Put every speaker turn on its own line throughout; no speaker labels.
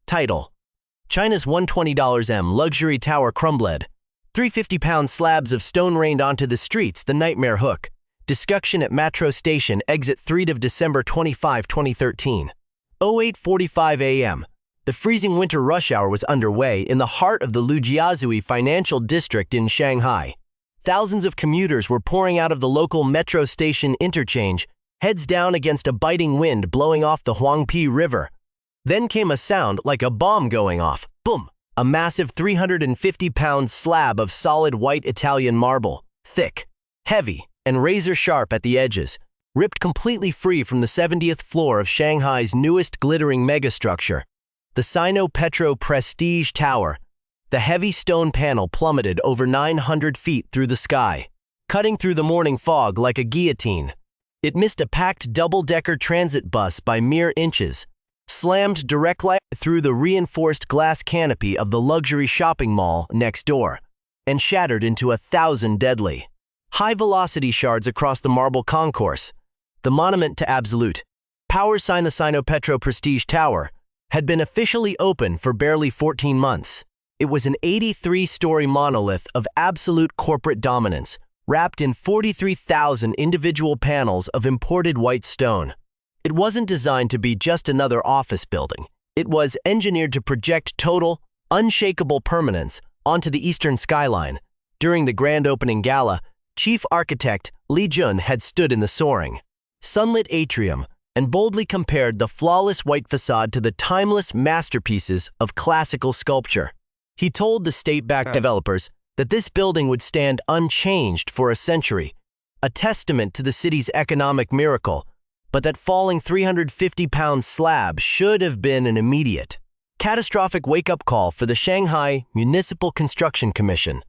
Title: China's $120 luxury tower CRUMBLED. 350-pound slabs of stone rained onto the streets, the nightmare hook. Discussion at Metro Station, exit 3 of December 25, 2013. 08:45 a.m. The freezing winter rush hour was underway in the heart of the Lujiazui financial district in Shanghai. Thousands of commuters were pouring out of the local Metro Station interchange, heads down against a biting wind blowing off the Huangpi River. Then came a sound like a bomb going off. Boom! A massive 350-pound slab of solid white Italian marble, thick, heavy, and razor-sharp at the edges, ripped completely free from the 70th floor of Shanghai's newest glittering megastructure, the Sino-Petro Prestige Tower. The heavy stone panel plummeted over 900 feet through the sky, cutting through the morning fog like a guillotine. It missed a packed double-decker transit bus by mere inches, slammed directly through the reinforced glass canopy of the luxury shopping mall next door, and shattered into 1,000 deadly, high-velocity shards across the marble concourse. The monument to absolute power sign, the Sino-Petro Prestige Tower, had been officially open for barely 14 months. It was an 83-story monolith of absolute corporate dominance, wrapped in 43,000 individual panels of imported white stone. It wasn't designed to be just another office building. It was engineered to project total, unshakable permanence onto the eastern skyline. During the grand opening gala, chief architect Li Jun had stood in the soaring, sunlit atrium and boldly compared the flawless white facade to the timeless masterpieces of classical sculpture. He told the state-backed developers that this building would stand unchanged for a century, a testament to the city's economic miracle, but that falling 350-pound slab should have been an immediate, catastrophic wake-up call for the Shanghai Municipal Construction Commission.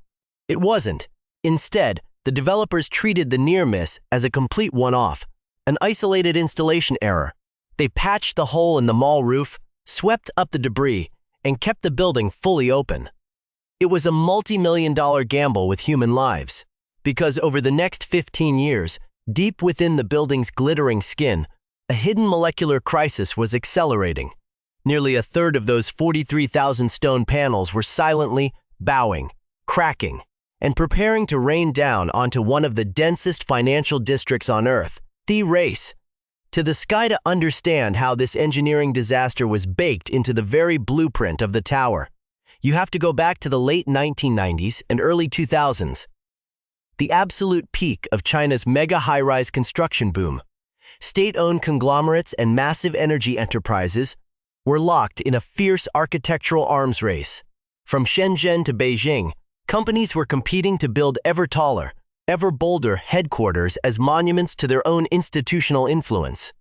It wasn't. Instead, the developers treated the near miss as a complete one-off, an isolated installation error. They patched the hole in the mall roof, swept up the debris, and kept the building fully open. It was a multi-million-dollar gamble with human lives, because over the next 15 years, deep within the building's glittering skin, a hidden molecular crisis was accelerating. Nearly a third of those 43,000 stone panels were silently bowing, cracking, and preparing to rain down onto one of the densest financial districts on Earth, the race to the sky. To understand how this engineering disaster was baked into the very blueprint of the tower, you have to go back to the late 1990s and early 2000s. The absolute peak of China's mega high-rise construction boom. State-owned conglomerates and massive energy enterprises were locked in a fierce architectural arms race. From Shenzhen to Beijing, companies were competing to build ever taller, ever bolder headquarters as monuments to their own institutional influence.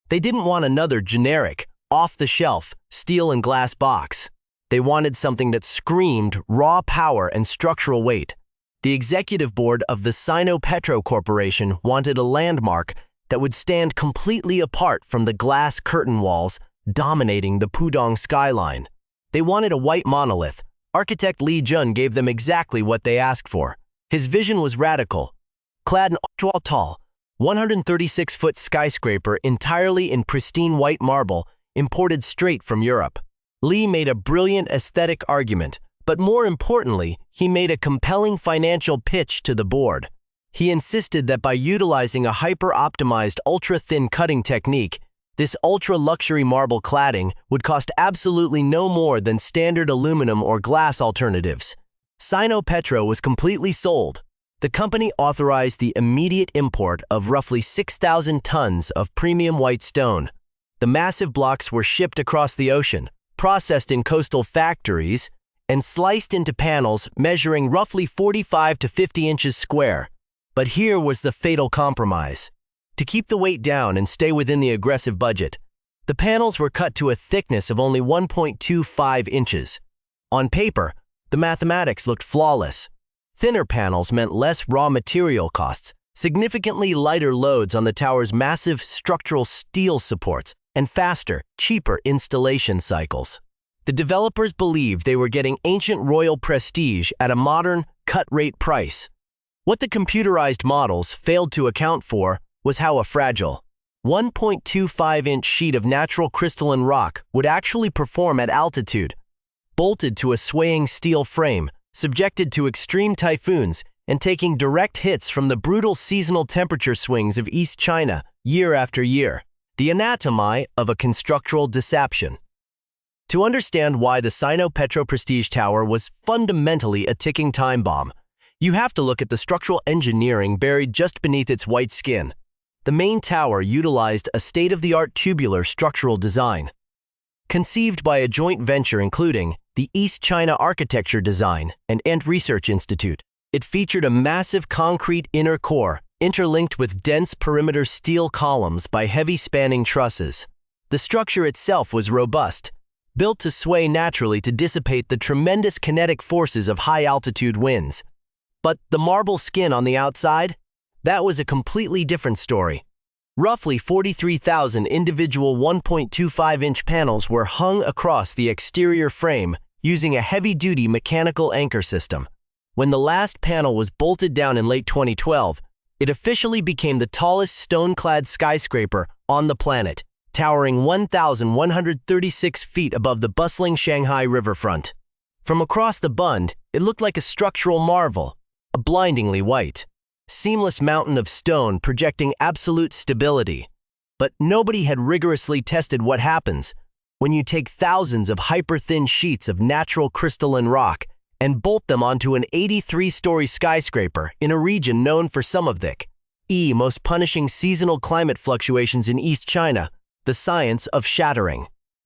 They didn't want another generic, off-the-shelf, steel and glass box. They wanted something that screamed raw power and structural weight. The executive board of the Sino-Petro Corporation wanted a landmark that would stand completely apart from the glass curtain walls dominating the Pudong skyline. They wanted a white monolith. Architect Li Jun gave them exactly what they asked for. His vision was radical. Clad in ultra-tall, 136-foot skyscraper entirely in pristine white marble imported straight from Europe. Li made a brilliant aesthetic argument, but more importantly, he made a compelling financial pitch to the board. He insisted that by utilizing a hyper-optimized ultra-thin cutting technique, this ultra-luxury marble cladding would cost absolutely no more than standard aluminum or glass alternatives. Sino-Petro was completely sold. The company authorized the immediate import of roughly 6,000 tons of premium white stone. The massive blocks were shipped across the ocean, processed in coastal factories, and sliced into panels measuring roughly 45 to 50 inches square. But here was the fatal compromise. To keep the weight down and stay within the aggressive budget, the panels were cut to a thickness of only 1.25 inches. On paper, the mathematics looked flawless. Thinner panels meant less raw material costs, significantly lighter loads on the tower's massive structural steel supports, and faster, cheaper installation cycles. The developers believed they were getting ancient royal prestige at a modern, cut-rate price. What the computerized models failed to account for was how fragile 1.25-inch sheet of natural crystalline rock would actually perform at altitude, bolted to a swaying steel frame, subjected to extreme typhoons, and taking direct hits from the brutal seasonal temperature swings of East China year after year. The anatomy of a constructural deception. To understand why the Sino-Petro Prestige Tower was fundamentally a ticking time bomb, you have to look at the structural engineering buried just beneath its white skin. The main tower utilized a state-of-the-art tubular structural design. Conceived by a joint venture including the East China Architecture Design and Research Institute, it featured a massive concrete inner core interlinked with dense perimeter steel columns by heavy spanning trusses. The structure itself was robust, built to sway naturally to dissipate the tremendous kinetic forces of high-altitude winds. But the marble skin on the outside? That was a completely different story. Roughly 43,000 individual 1.25-inch panels were hung across the exterior frame using a heavy-duty mechanical anchor system. When the last panel was bolted down in late 2012, it officially became the tallest stone-clad skyscraper on the planet, towering 1,136 feet above the bustling Shanghai riverfront. From across the bund, it looked like a structural marvel, a blindingly white, seamless mountain of stone projecting absolute stability. But nobody had rigorously tested what happens when you take thousands of hyper-thin sheets of natural crystalline rock and bolt them onto an 83-story skyscraper in a region known for some of the most punishing seasonal climate fluctuations in East China, the science of shattering.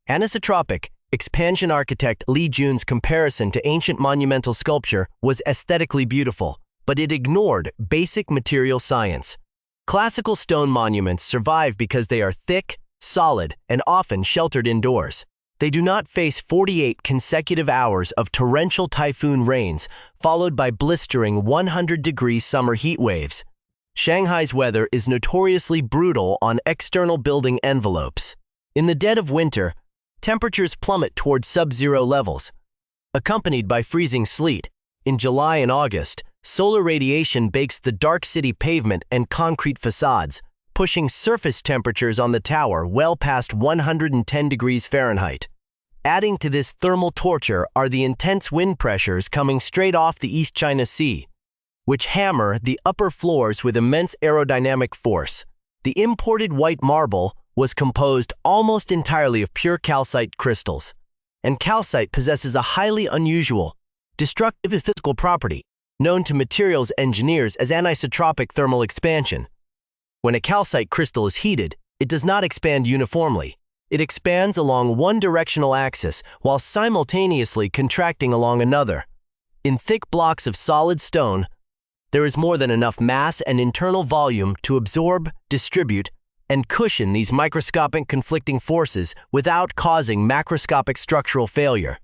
Anisotropic expansion architect Li Jun's comparison to ancient monumental sculpture was aesthetically beautiful, but it ignored basic material science. Classical stone monuments survive because they are thick, solid, and often sheltered indoors. They do not face 48 consecutive hours of torrential typhoon rains, followed by blistering 100-degree summer heat waves. Shanghai's weather is notoriously brutal on external building envelopes. In the dead of winter, temperatures plummet toward sub-zero levels, accompanied by freezing sleet. In July and August, solar radiation bakes the dark city pavement and concrete facades, pushing surface temperatures on the tower well past 110 degrees Fahrenheit. Adding to this thermal torture are the intense wind pressures coming straight off the East China Sea, which hammer the upper floors with immense aerodynamic force. The imported white marble was composed almost entirely of pure calcite crystals, and calcite possesses a highly unusual, destructive physical property known to materials engineers as anisotropic thermal expansion. When a calcite crystal is heated, it does not expand uniformly. It expands along one directional axis while simultaneously contracting along another. In thick blocks of solid stone, there is more than enough mass and internal volume to absorb, distribute, and cushion these microscopic conflicting forces without causing macroscopic structural failure.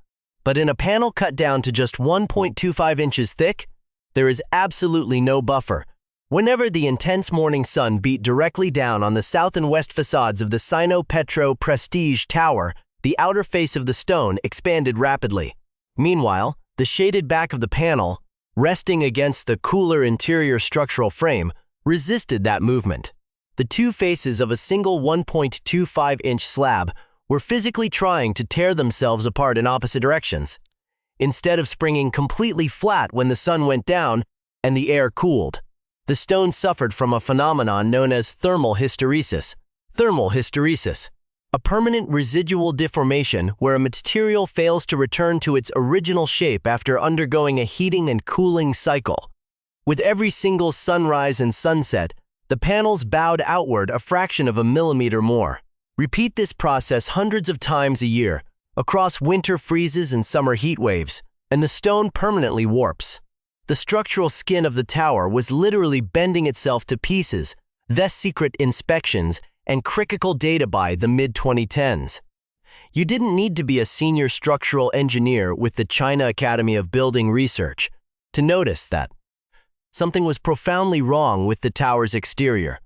But in a panel cut down to just 1.25 inches thick, there is absolutely no buffer. Whenever the intense morning sun beat directly down on the south and west facades of the Sino-Petro Prestige Tower, the outer face of the stone expanded rapidly. Meanwhile, the shaded back of the panel, resting against the cooler interior structural frame, resisted that movement. The two faces of a single 1.25-inch slab were physically trying to tear themselves apart in opposite directions. Instead of springing completely flat when the sun went down and the air cooled, the stone suffered from a phenomenon known as thermal hysteresis. Thermal hysteresis, a permanent residual deformation where a material fails to return to its original shape after undergoing a heating and cooling cycle. With every single sunrise and sunset, the panels bowed outward a fraction of a millimeter more. Repeat this process hundreds of times a year, across winter freezes and summer heat waves, and the stone permanently warps. The structural skin of the tower was literally bending itself to pieces, thus secret inspections and critical data by the mid-2010s. You didn't need to be a senior structural engineer with the China Academy of Building Research to notice that something was profoundly wrong with the tower's exterior.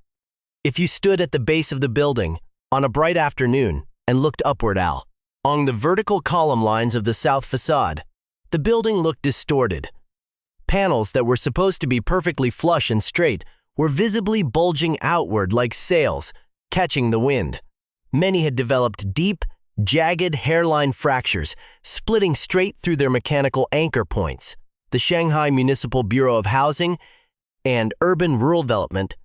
If you stood at the base of the building on a bright afternoon and looked upward along the vertical column lines of the south facade, the building looked distorted. Panels that were supposed to be perfectly flush and straight were visibly bulging outward like sails, catching the wind. Many had developed deep, jagged hairline fractures, splitting straight through their mechanical anchor points. The Shanghai Municipal Bureau of Housing and Urban Rural Development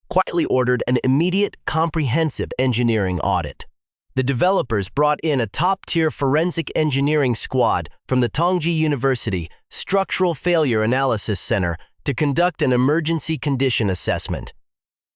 quietly ordered an immediate, comprehensive engineering audit. The developers brought in a top-tier forensic engineering squad from the Tongji University Structural Failure Analysis Center to conduct an emergency condition assessment.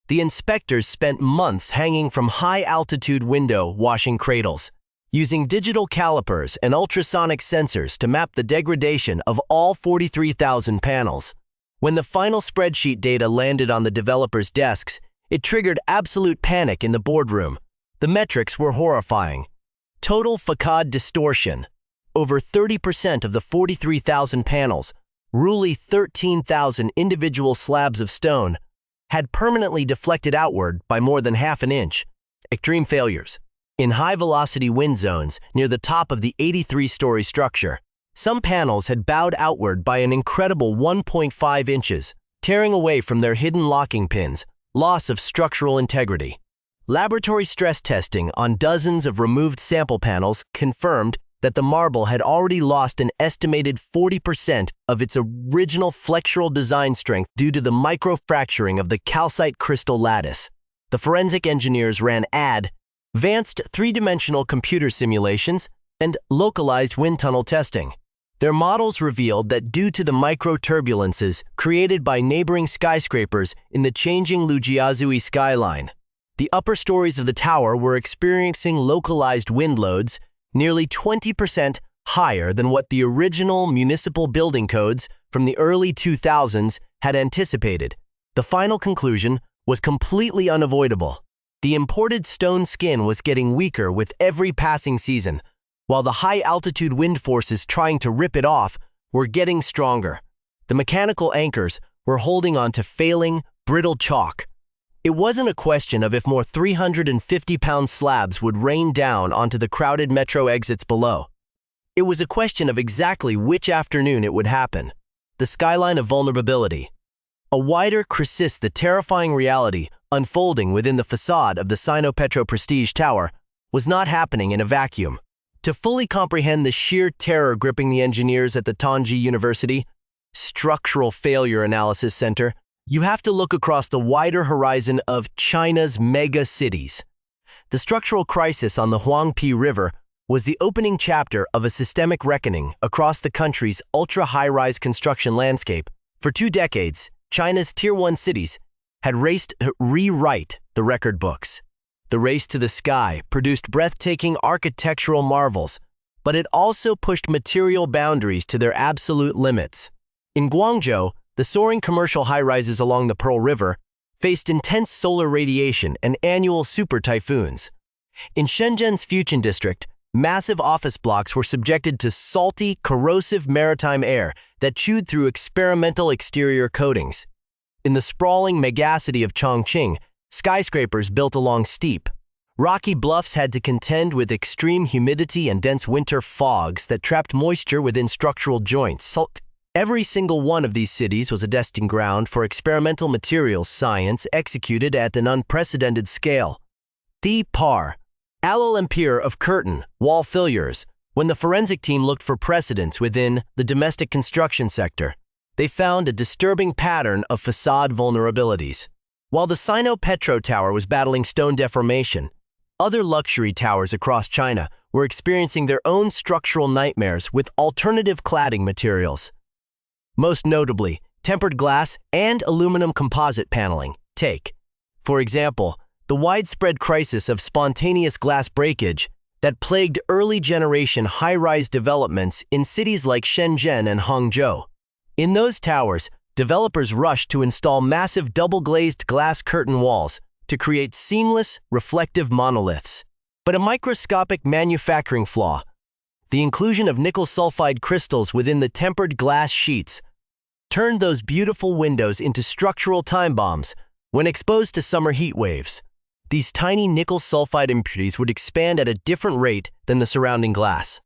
The inspectors spent months hanging from high-altitude window washing cradles, using digital calipers and ultrasonic sensors to map the degradation of all 43,000 panels. When the final spreadsheet data landed on the developers' desks, it triggered absolute panic in the boardroom. The metrics were horrifying. Total facade distortion. Over 30% of the 43,000 panels, roughly 13,000 individual slabs of stone, had permanently deflected outward by more than half an inch. Extreme failures. In high-velocity wind zones near the top of the 83-story structure, some panels had bowed outward by an incredible 1.5 inches, tearing away from their hidden locking pins. Loss of structural integrity. Laboratory stress testing on dozens of removed sample panels confirmed that the marble had already lost an estimated 40% of its original flexural design strength due to the microfracturing of the calcite crystal lattice. The forensic engineers ran advanced three-dimensional computer simulations and localized wind tunnel testing. Their models revealed that due to the micro-turbulences created by neighboring skyscrapers in the changing Lujiazui skyline, the upper stories of the tower were experiencing localized wind loads nearly 20% higher than what the original municipal building codes from the early 2000s had anticipated. The final conclusion was completely unavoidable. The imported stone skin was getting weaker with every passing season, while the high-altitude wind forces trying to rip it off were getting stronger. The mechanical anchors were holding on to failing, brittle chalk. It wasn't a question of if more 350-pound slabs would rain down onto the crowded metro exits below. It was a question of exactly which afternoon it would happen. The skyline of vulnerability. A wider crisis, the terrifying reality unfolding within the facade of the Sino-Petro Prestige Tower, was not happening in a vacuum. To fully comprehend the sheer terror gripping the engineers at the Tongji University Structural Failure Analysis Center, you have to look across the wider horizon of China's mega cities. The structural crisis on the Huangpi River was the opening chapter of a systemic reckoning across the country's ultra-high-rise construction landscape. For 2 decades, China's Tier 1 cities had raced to rewrite the record books. The race to the sky produced breathtaking architectural marvels, but it also pushed material boundaries to their absolute limits. In Guangzhou, the soaring commercial high-rises along the Pearl River faced intense solar radiation and annual super typhoons. In Shenzhen's Fujian district, massive office blocks were subjected to salty, corrosive maritime air that chewed through experimental exterior coatings. In the sprawling megacity of Chongqing, skyscrapers built along steep, rocky bluffs had to contend with extreme humidity and dense winter fogs that trapped moisture within structural joints. Every single one of these cities was a testing ground for experimental materials science executed at an unprecedented scale. The par. Allel-Ampere of curtain, wall failures. When the forensic team looked for precedents within the domestic construction sector, they found a disturbing pattern of facade vulnerabilities. While the Sino-Petro Tower was battling stone deformation, other luxury towers across China were experiencing their own structural nightmares with alternative cladding materials. Most notably, tempered glass and aluminum composite paneling. Take, for example, the widespread crisis of spontaneous glass breakage that plagued early-generation high-rise developments in cities like Shenzhen and Hangzhou. In those towers, developers rushed to install massive double-glazed glass curtain walls to create seamless, reflective monoliths. But a microscopic manufacturing flaw, the inclusion of nickel sulfide crystals within the tempered glass sheets, turned those beautiful windows into structural time bombs when exposed to summer heat waves. These tiny nickel sulfide impurities would expand at a different rate than the surrounding glass.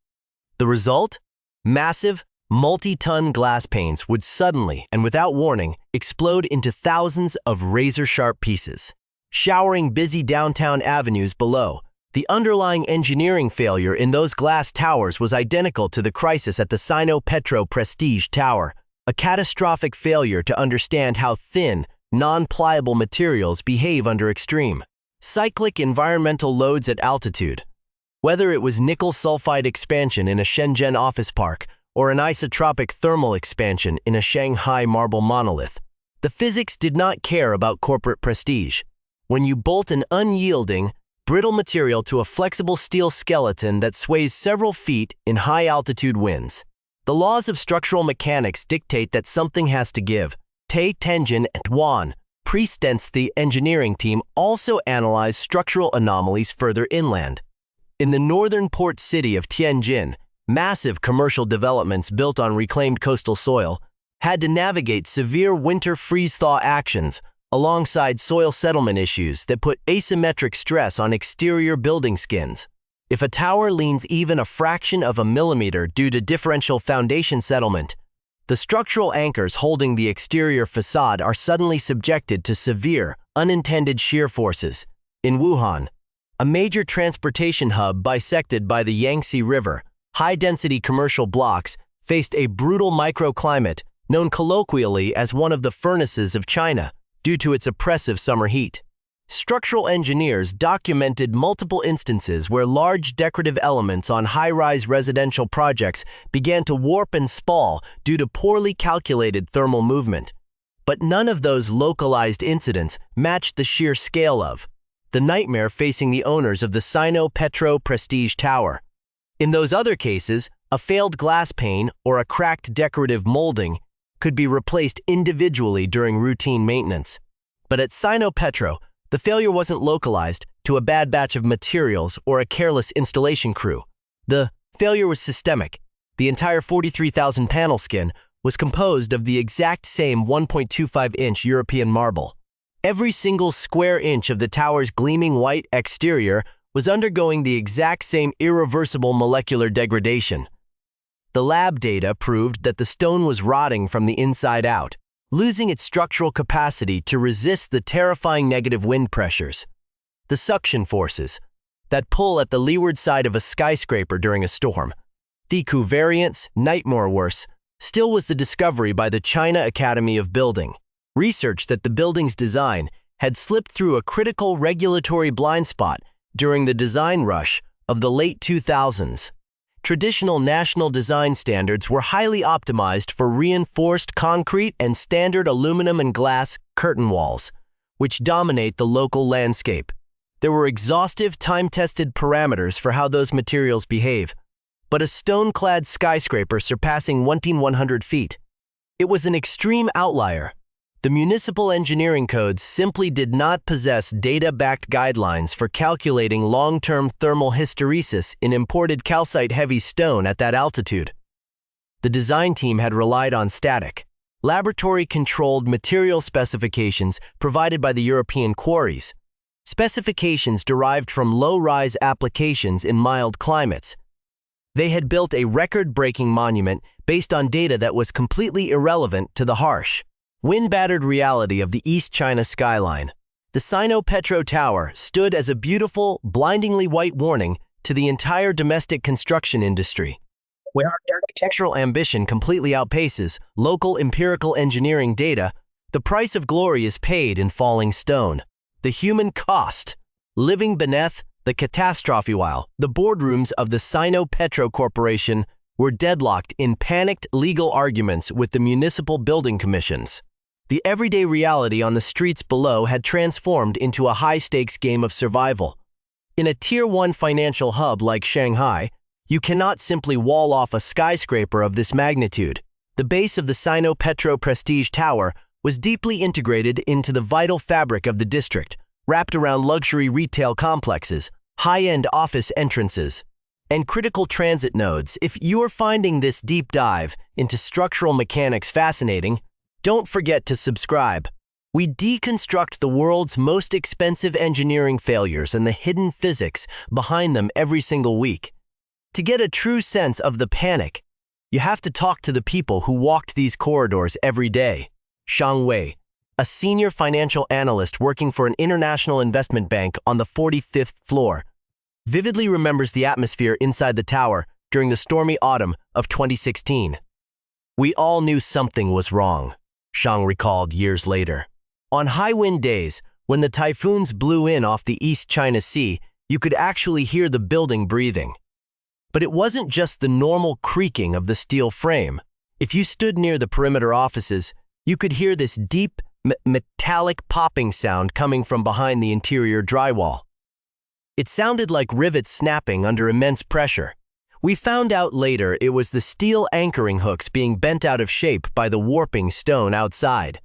The result? Massive, multi-ton glass panes would suddenly, and without warning, explode into thousands of razor-sharp pieces. showering busy downtown avenues below. The underlying engineering failure in those glass towers was identical to the crisis at the Sino-Petro Prestige Tower, a catastrophic failure to understand how thin, non-pliable materials behave under extreme, cyclic environmental loads at altitude. Whether it was nickel sulfide expansion in a Shenzhen office park or an isotropic thermal expansion in a Shanghai marble monolith, the physics did not care about corporate prestige. When you bolt an unyielding, brittle material to a flexible steel skeleton that sways several feet in high-altitude winds, the laws of structural mechanics dictate that something has to give. Tai, Tenjin, and Wan, Priestens, the engineering team, also analyzed structural anomalies further inland. In the northern port city of Tianjin, massive commercial developments built on reclaimed coastal soil had to navigate severe winter freeze-thaw actions alongside soil settlement issues that put asymmetric stress on exterior building skins. If a tower leans even a fraction of a millimeter due to differential foundation settlement, the structural anchors holding the exterior facade are suddenly subjected to severe, unintended shear forces. In Wuhan, a major transportation hub bisected by the Yangtze River, high-density commercial blocks faced a brutal microclimate known colloquially as one of the furnaces of China, due to its oppressive summer heat. Structural engineers documented multiple instances where large decorative elements on high-rise residential projects began to warp and spall due to poorly calculated thermal movement. But none of those localized incidents matched the sheer scale of the nightmare facing the owners of the Sino-Petro Prestige Tower. In those other cases, a failed glass pane or a cracked decorative molding could be replaced individually during routine maintenance. But at Sino-Petro, the failure wasn't localized to a bad batch of materials or a careless installation crew. The failure was systemic. The entire 43,000 panel skin was composed of the exact same 1.25-inch European marble. Every single square inch of the tower's gleaming white exterior was undergoing the exact same irreversible molecular degradation. The lab data proved that the stone was rotting from the inside out, losing its structural capacity to resist the terrifying negative wind pressures, the suction forces, that pull at the leeward side of a skyscraper during a storm. The covariance, nightmare worse, still was the discovery by the China Academy of Building. Research that the building's design had slipped through a critical regulatory blind spot during the design rush of the late 2000s. Traditional national design standards were highly optimized for reinforced concrete and standard aluminum and glass curtain walls, which dominate the local landscape. There were exhaustive, time-tested parameters for how those materials behave, but a stone-clad skyscraper surpassing 1,100 feet. It was an extreme outlier. The municipal engineering codes simply did not possess data-backed guidelines for calculating long-term thermal hysteresis in imported calcite-heavy stone at that altitude. The design team had relied on static, laboratory-controlled material specifications provided by the European quarries, specifications derived from low-rise applications in mild climates. They had built a record-breaking monument based on data that was completely irrelevant to the harsh, wind-battered reality of the East China skyline. The Sino-Petro Tower stood as a beautiful, blindingly white warning to the entire domestic construction industry. Where our architectural ambition completely outpaces local empirical engineering data, the price of glory is paid in falling stone. The human cost, living beneath the catastrophe while the boardrooms of the Sino-Petro Corporation were deadlocked in panicked legal arguments with the municipal building commissions. The everyday reality on the streets below had transformed into a high-stakes game of survival. In a Tier 1 financial hub like Shanghai, you cannot simply wall off a skyscraper of this magnitude. The base of the Sino-Petro Prestige Tower was deeply integrated into the vital fabric of the district, wrapped around luxury retail complexes, high-end office entrances, and critical transit nodes. If you are finding this deep dive into structural mechanics fascinating, don't forget to subscribe. We deconstruct the world's most expensive engineering failures and the hidden physics behind them every single week. To get a true sense of the panic, you have to talk to the people who walked these corridors every day. Shanghai, a senior financial analyst working for an international investment bank on the 45th floor, vividly remembers the atmosphere inside the tower during the stormy autumn of 2016. "We all knew something was wrong," Shang recalled years later. "On high wind days, when the typhoons blew in off the East China Sea, you could actually hear the building breathing. But it wasn't just the normal creaking of the steel frame. If you stood near the perimeter offices, you could hear this deep, metallic popping sound coming from behind the interior drywall. It sounded like rivets snapping under immense pressure. We found out later it was the steel anchoring hooks being bent out of shape by the warping stone outside.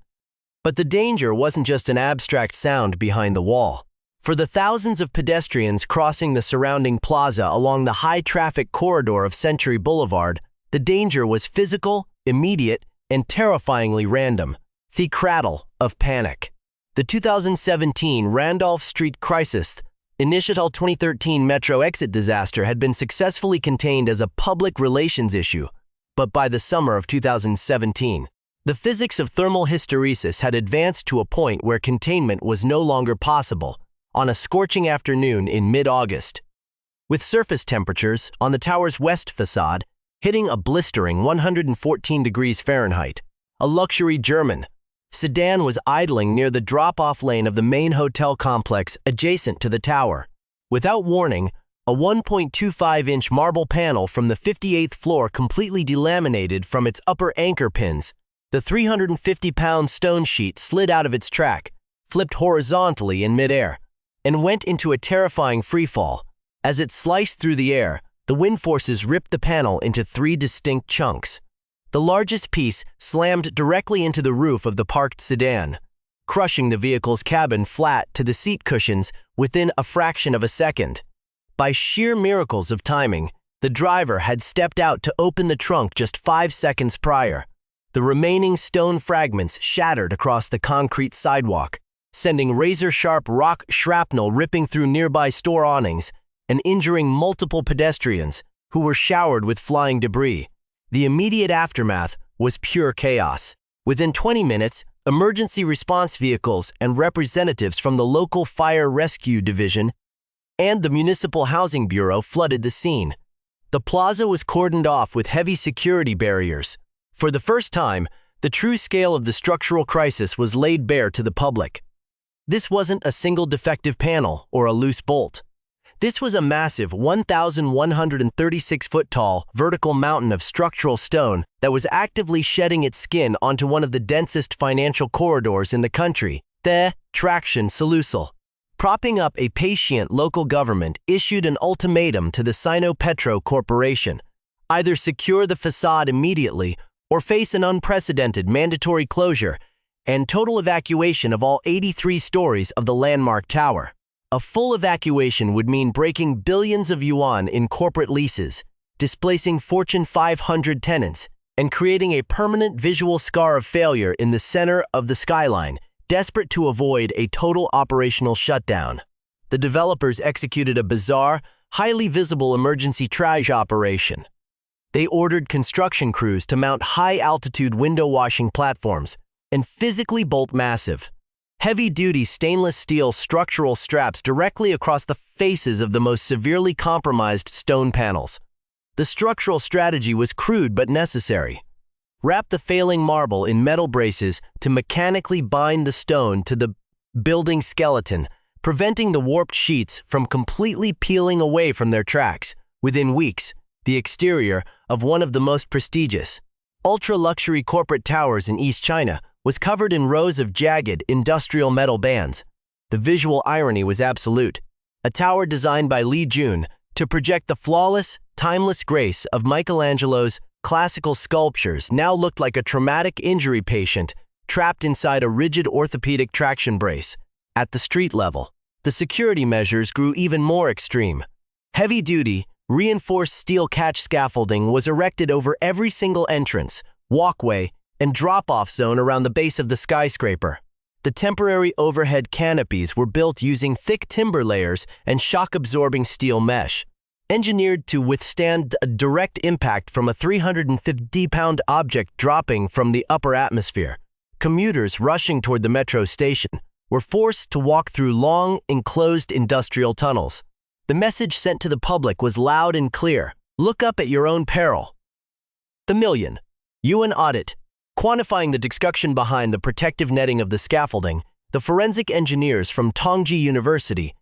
But the danger wasn't just an abstract sound behind the wall. For the thousands of pedestrians crossing the surrounding plaza along the high-traffic corridor of Century Boulevard, the danger was physical, immediate, and terrifyingly random. The cradle of panic. The 2017 Randolph Street crisis, initial 2013 metro exit disaster, had been successfully contained as a public relations issue, but by the summer of 2017, the physics of thermal hysteresis had advanced to a point where containment was no longer possible. On a scorching afternoon in mid-August, with surface temperatures on the tower's west facade hitting a blistering 114 degrees Fahrenheit, a luxury German sedan was idling near the drop-off lane of the main hotel complex adjacent to the tower. Without warning, a 1.25-inch marble panel from the 58th floor completely delaminated from its upper anchor pins. The 350-pound stone sheet slid out of its track, flipped horizontally in midair, and went into a terrifying freefall. As it sliced through the air, the wind forces ripped the panel into 3 distinct chunks. The largest piece slammed directly into the roof of the parked sedan, crushing the vehicle's cabin flat to the seat cushions within a fraction of a second. By sheer miracles of timing, the driver had stepped out to open the trunk just 5 seconds prior. The remaining stone fragments shattered across the concrete sidewalk, sending razor-sharp rock shrapnel ripping through nearby store awnings and injuring multiple pedestrians who were showered with flying debris. The immediate aftermath was pure chaos. Within 20 minutes, emergency response vehicles and representatives from the local fire rescue division and the Municipal Housing Bureau flooded the scene. The plaza was cordoned off with heavy security barriers. For the first time, the true scale of the structural crisis was laid bare to the public. This wasn't a single defective panel or a loose bolt. This was a massive 1,136-foot-tall vertical mountain of structural stone that was actively shedding its skin onto one of the densest financial corridors in the country, the Traction Salusal. Propping up a patient local government issued an ultimatum to the Sino-Petro Corporation: either secure the facade immediately or face an unprecedented mandatory closure and total evacuation of all 83 stories of the landmark tower. A full evacuation would mean breaking billions of yuan in corporate leases, displacing Fortune 500 tenants, and creating a permanent visual scar of failure in the center of the skyline, desperate to avoid a total operational shutdown. The developers executed a bizarre, highly visible emergency triage operation. They ordered construction crews to mount high-altitude window washing platforms and physically bolt massive, heavy-duty stainless steel structural straps directly across the faces of the most severely compromised stone panels. The structural strategy was crude but necessary. Wrap the failing marble in metal braces to mechanically bind the stone to the building skeleton, preventing the warped sheets from completely peeling away from their tracks. Within weeks, the exterior of one of the most prestigious, ultra-luxury corporate towers in East China was covered in rows of jagged industrial metal bands. The visual irony was absolute. A tower designed by Li Jun to project the flawless, timeless grace of Michelangelo's classical sculptures now looked like a traumatic injury patient trapped inside a rigid orthopedic traction brace. At the street level, the security measures grew even more extreme. Heavy-duty, reinforced steel catch scaffolding was erected over every single entrance, walkway, and drop-off zone around the base of the skyscraper. The temporary overhead canopies were built using thick timber layers and shock-absorbing steel mesh, engineered to withstand a direct impact from a 350-pound object dropping from the upper atmosphere. Commuters rushing toward the metro station were forced to walk through long, enclosed industrial tunnels. The message sent to the public was loud and clear: look up at your own peril. The Million UN audit. Quantifying the destruction behind the protective netting of the scaffolding, the forensic engineers from Tongji University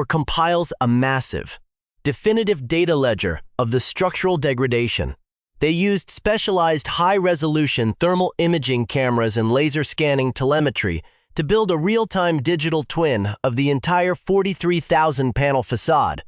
compiles a massive, definitive data ledger of the structural degradation. They used specialized high-resolution thermal imaging cameras and laser scanning telemetry to build a real-time digital twin of the entire 43,000-panel facade.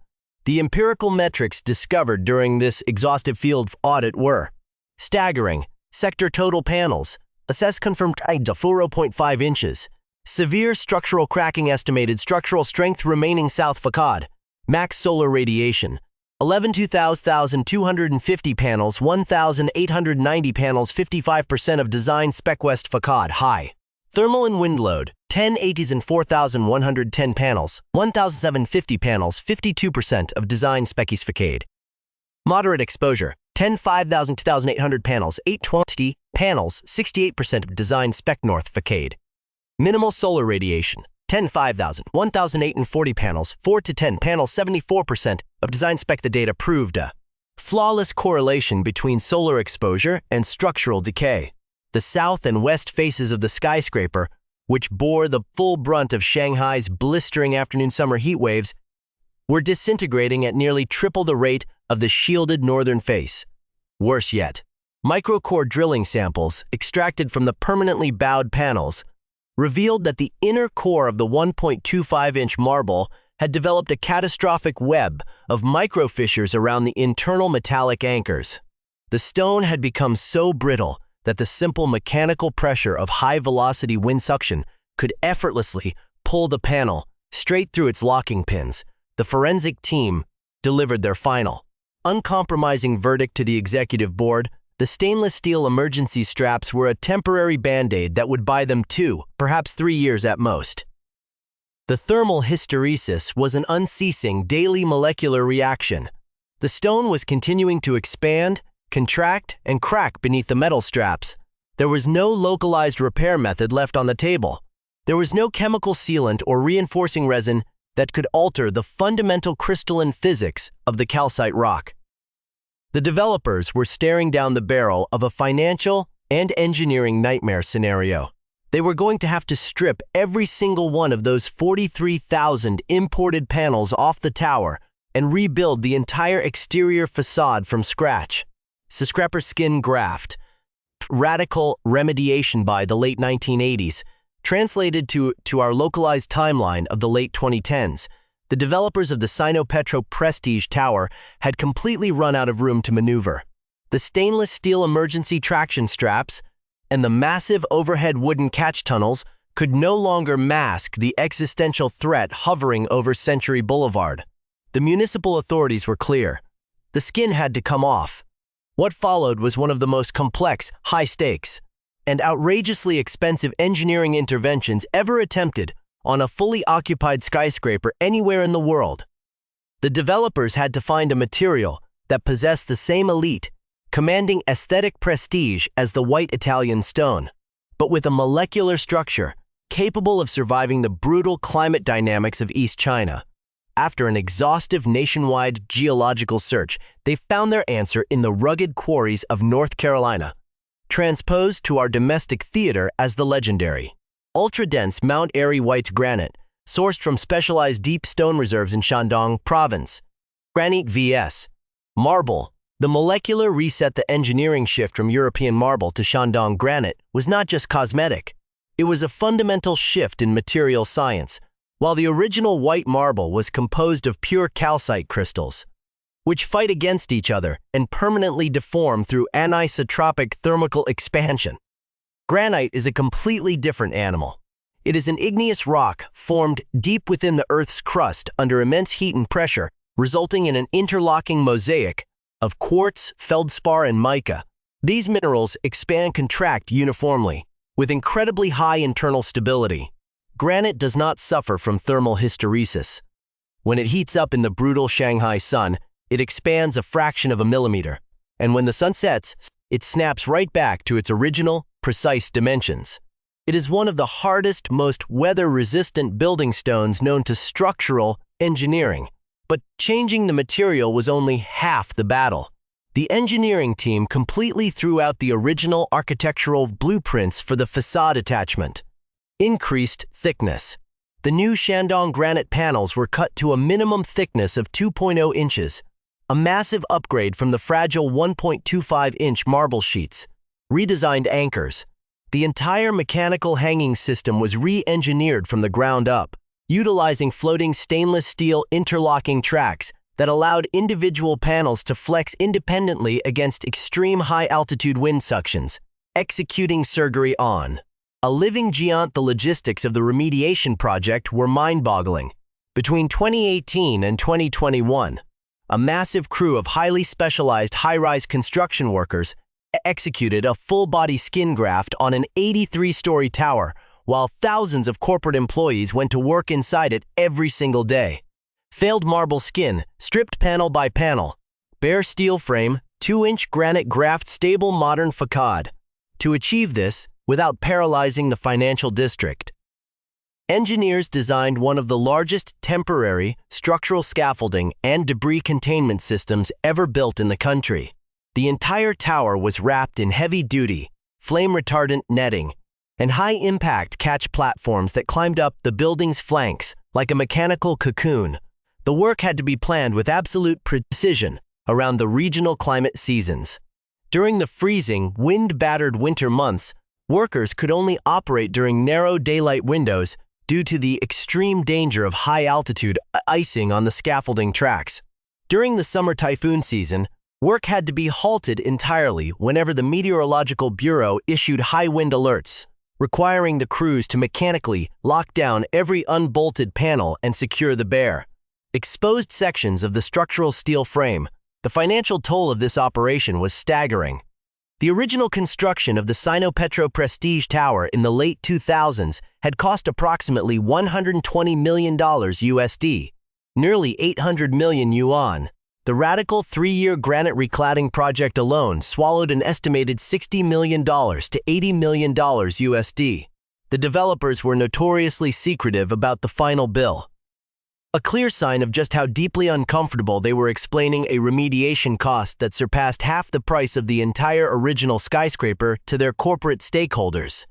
The empirical metrics discovered during this exhaustive field audit were staggering: sector total panels, assessed confirmed to 4.5 inches, severe structural cracking, estimated structural strength remaining south facade, max solar radiation, 2,250 panels, 1,890 panels, 55% of design spec west facade, high. Thermal and wind load, 1080s and 4,110 panels, 1,750 panels, 52% of design spec east facade. Moderate exposure, 5,000, 2,800 panels, 820 panels, 68% of design spec north facade. Minimal solar radiation, 5,000, 1,840 panels, 4 to 10 panels, 74% of design spec. The data proved a flawless correlation between solar exposure and structural decay. The south and west faces of the skyscraper, which bore the full brunt of Shanghai's blistering afternoon-summer heat waves, were disintegrating at nearly triple the rate of the shielded northern face. Worse yet, microcore drilling samples extracted from the permanently bowed panels revealed that the inner core of the 1.25-inch marble had developed a catastrophic web of microfissures around the internal metallic anchors. The stone had become so brittle that the simple mechanical pressure of high-velocity wind suction could effortlessly pull the panel straight through its locking pins. The forensic team delivered their final, uncompromising verdict to the executive board. The stainless steel emergency straps were a temporary band-aid that would buy them 2, perhaps 3 years at most. The thermal hysteresis was an unceasing daily molecular reaction. The stone was continuing to expand, contract, and crack beneath the metal straps. There was no localized repair method left on the table. There was no chemical sealant or reinforcing resin that could alter the fundamental crystalline physics of the calcite rock. The developers were staring down the barrel of a financial and engineering nightmare scenario. They were going to have to strip every single one of those 43,000 imported panels off the tower and rebuild the entire exterior facade from scratch. Scrapper skin graft, radical remediation by the late 1980s, translated to our localized timeline of the late 2010s. The developers of the Sino-Petro Prestige Tower had completely run out of room to maneuver. The stainless steel emergency traction straps and the massive overhead wooden catch tunnels could no longer mask the existential threat hovering over Century Boulevard. The municipal authorities were clear. The skin had to come off. What followed was one of the most complex, high-stakes, and outrageously expensive engineering interventions ever attempted on a fully occupied skyscraper anywhere in the world. The developers had to find a material that possessed the same elite, commanding aesthetic prestige as the white Italian stone, but with a molecular structure capable of surviving the brutal climate dynamics of East China. After an exhaustive nationwide geological search, they found their answer in the rugged quarries of North Carolina, transposed to our domestic theater as the legendary ultra-dense Mount Airy white granite, sourced from specialized deep stone reserves in Shandong Province. Granite vs. Marble. The molecular reset, the engineering shift from European marble to Shandong granite, was not just cosmetic. It was a fundamental shift in material science. While the original white marble was composed of pure calcite crystals, which fight against each other and permanently deform through anisotropic thermal expansion, granite is a completely different animal. It is an igneous rock formed deep within the Earth's crust under immense heat and pressure, resulting in an interlocking mosaic of quartz, feldspar, and mica. These minerals expand, contract uniformly, with incredibly high internal stability. Granite does not suffer from thermal hysteresis. When it heats up in the brutal Shanghai sun, it expands a fraction of a millimeter, and when the sun sets, it snaps right back to its original, precise dimensions. It is one of the hardest, most weather-resistant building stones known to structural engineering. But changing the material was only half the battle. The engineering team completely threw out the original architectural blueprints for the facade attachment. Increased thickness. The new Shandong granite panels were cut to a minimum thickness of 2.0 inches, a massive upgrade from the fragile 1.25-inch marble sheets. Redesigned anchors. The entire mechanical hanging system was re-engineered from the ground up, utilizing floating stainless steel interlocking tracks that allowed individual panels to flex independently against extreme high-altitude wind suctions, executing surgery on. A living giant. The logistics of the remediation project were mind-boggling. Between 2018 and 2021, a massive crew of highly specialized high-rise construction workers executed a full-body skin graft on an 83-story tower, while thousands of corporate employees went to work inside it every single day. Failed marble skin, stripped panel by panel. Bare steel frame, 2-inch granite graft, stable modern facade. To achieve this, without paralyzing the financial district, engineers designed one of the largest temporary structural scaffolding and debris containment systems ever built in the country. The entire tower was wrapped in heavy-duty, flame-retardant netting and high-impact catch platforms that climbed up the building's flanks like a mechanical cocoon. The work had to be planned with absolute precision around the regional climate seasons. During the freezing, wind-battered winter months, workers could only operate during narrow daylight windows due to the extreme danger of high-altitude icing on the scaffolding tracks. During the summer typhoon season, work had to be halted entirely whenever the Meteorological Bureau issued high wind alerts, requiring the crews to mechanically lock down every unbolted panel and secure the bare, exposed sections of the structural steel frame. The financial toll of this operation was staggering. The original construction of the Sino-Petro Prestige Tower in the late 2000s had cost approximately $120 million USD, nearly 800 million yuan. The radical 3-year granite recladding project alone swallowed an estimated $60 million to $80 million USD. The developers were notoriously secretive about the final bill. A clear sign of just how deeply uncomfortable they were explaining a remediation cost that surpassed half the price of the entire original skyscraper to their corporate stakeholders.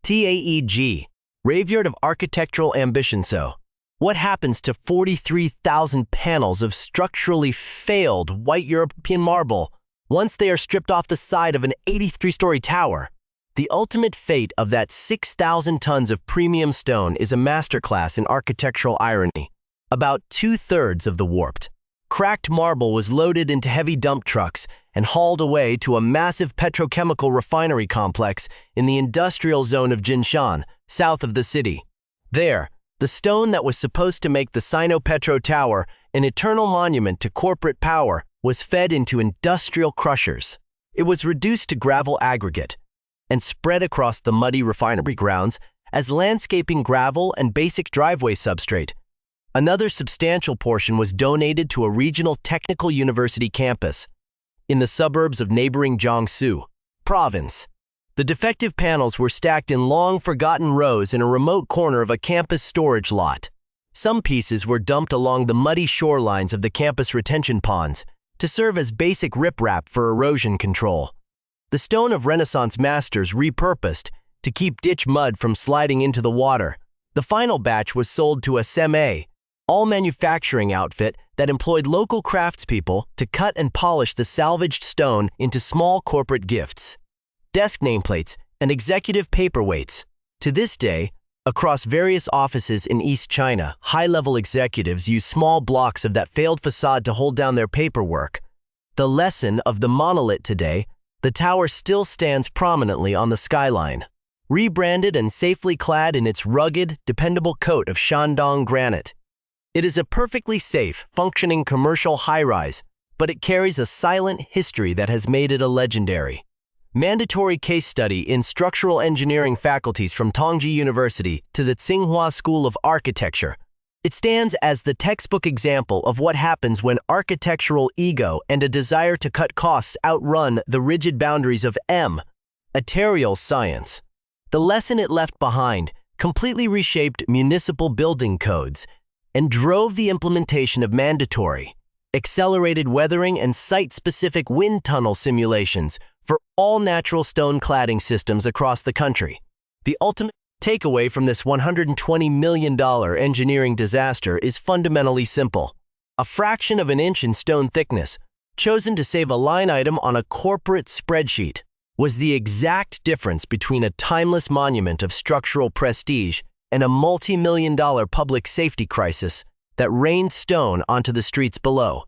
TAEG, Graveyard of Architectural Ambition. So, what happens to 43,000 panels of structurally failed white European marble once they are stripped off the side of an 83-story tower? The ultimate fate of that 6,000 tons of premium stone is a masterclass in architectural irony. About 2/3 of the warped, cracked marble was loaded into heavy dump trucks and hauled away to a massive petrochemical refinery complex in the industrial zone of Jinshan, south of the city. There, the stone that was supposed to make the Sino-Petro Tower an eternal monument to corporate power was fed into industrial crushers. It was reduced to gravel aggregate and spread across the muddy refinery grounds as landscaping gravel and basic driveway substrate. Another substantial portion was donated to a regional technical university campus in the suburbs of neighboring Jiangsu province. The defective panels were stacked in long-forgotten rows in a remote corner of a campus storage lot. Some pieces were dumped along the muddy shorelines of the campus retention ponds to serve as basic riprap for erosion control. The stone of Renaissance masters repurposed to keep ditch mud from sliding into the water. The final batch was sold to a semi all-manufacturing outfit that employed local craftspeople to cut and polish the salvaged stone into small corporate gifts, desk nameplates, and executive paperweights. To this day, across various offices in East China, high-level executives use small blocks of that failed facade to hold down their paperwork. The lesson of the monolith today, the tower still stands prominently on the skyline, rebranded and safely clad in its rugged, dependable coat of Shandong granite. It is a perfectly safe, functioning commercial high-rise, but it carries a silent history that has made it a legendary. Mandatory case study in structural engineering faculties from Tongji University to the Tsinghua School of Architecture. It stands as the textbook example of what happens when architectural ego and a desire to cut costs outrun the rigid boundaries of material science. The lesson it left behind completely reshaped municipal building codes and drove the implementation of mandatory, accelerated weathering and site-specific wind tunnel simulations for all natural stone cladding systems across the country. The ultimate takeaway from this $120 million engineering disaster is fundamentally simple. A fraction of an inch in stone thickness, chosen to save a line item on a corporate spreadsheet, was the exact difference between a timeless monument of structural prestige and a multi-million-dollar public safety crisis that rained stone onto the streets below.